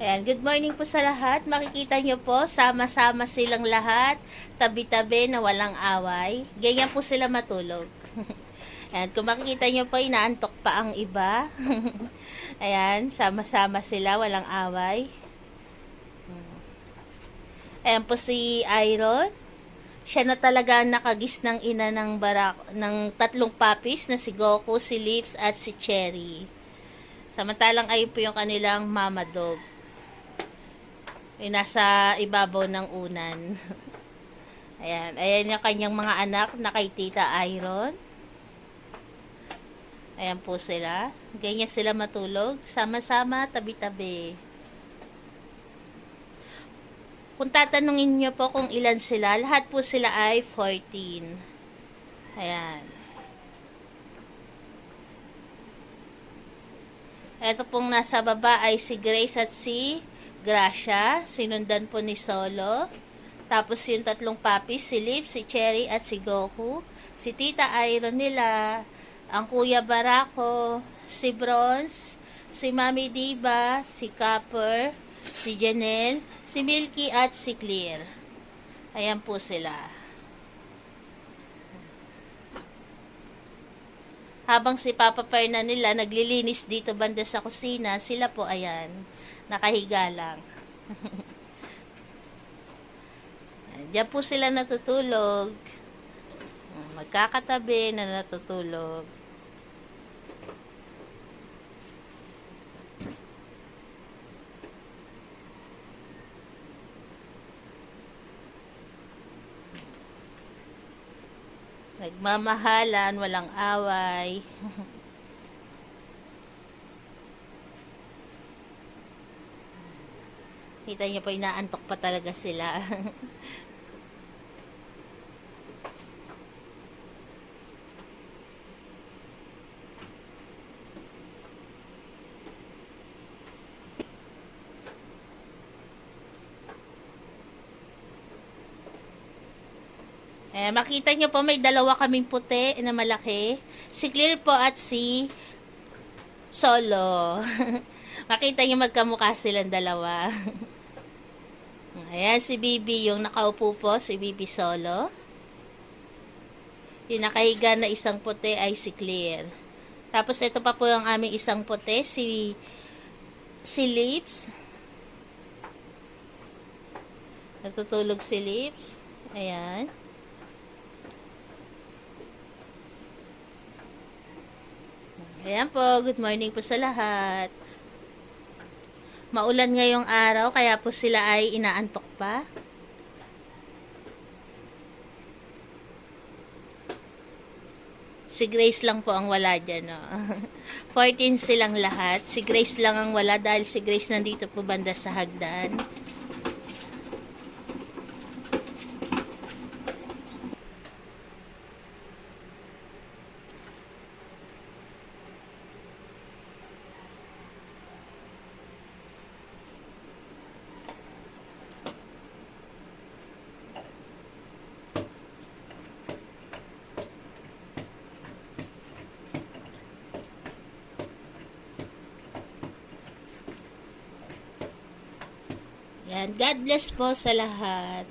Ayan, good morning po sa lahat. Makikita nyo po, sama-sama silang lahat, tabi-tabi na walang away. Ganyan po sila matulog. Ayan, kung makikita nyo po, inaantok pa ang iba. Ayan, sama-sama sila, walang away. Ayan po si Iron. Siya na talaga nakagis ng ina ng tatlong puppies na si Goku, si Lips, at si Cherry. Samantalang ayun po yung kanilang mama dog. Nasa ibabaw ng unan. Ayan. Ayan yung kanyang mga anak na kay Tita Iron. Ayan po sila. Ganyan sila matulog. Sama-sama, tabi-tabi. Kung tatanungin nyo po kung ilan sila, lahat po sila ay 14. Ayan. Ito pong nasa baba ay si Grace at si Gracia. Sinundan po ni Solo. Tapos yung tatlong puppies, si Liv, si Cherry at si Goku. Si Tita Iron nila. Ang Kuya Barako, si Bronze, si Mami Diva, si Copper, si Janelle, si Milky at si Clear. Ayan po sila. Habang si Papa Perna nila naglilinis dito banda sa kusina, sila po ayan, nakahiga lang. Diyan po sila natutulog. Magkakatabi na natutulog. Nagmamahalan, walang away. Kita niyo po, inaantok pa talaga sila. Makita nyo po, may dalawa kaming puti na malaki. Si Clear po at si Solo. Makita nyo magkamukha silang dalawa. Ayan, si Bibi yung nakaupo po, si Bibi Solo. Yung nakahiga na isang puti ay si Clear. Tapos ito pa po yung aming isang puti, si Lips. Natutulog si Lips. Ayan. Ayan po, good morning po sa lahat. Maulan ngayong araw, kaya po sila ay inaantok pa. Si Grace lang po ang wala dyan, no? 14 silang lahat. Si Grace lang ang wala dahil si Grace nandito po banda sa hagdan. Yan. God bless po sa lahat.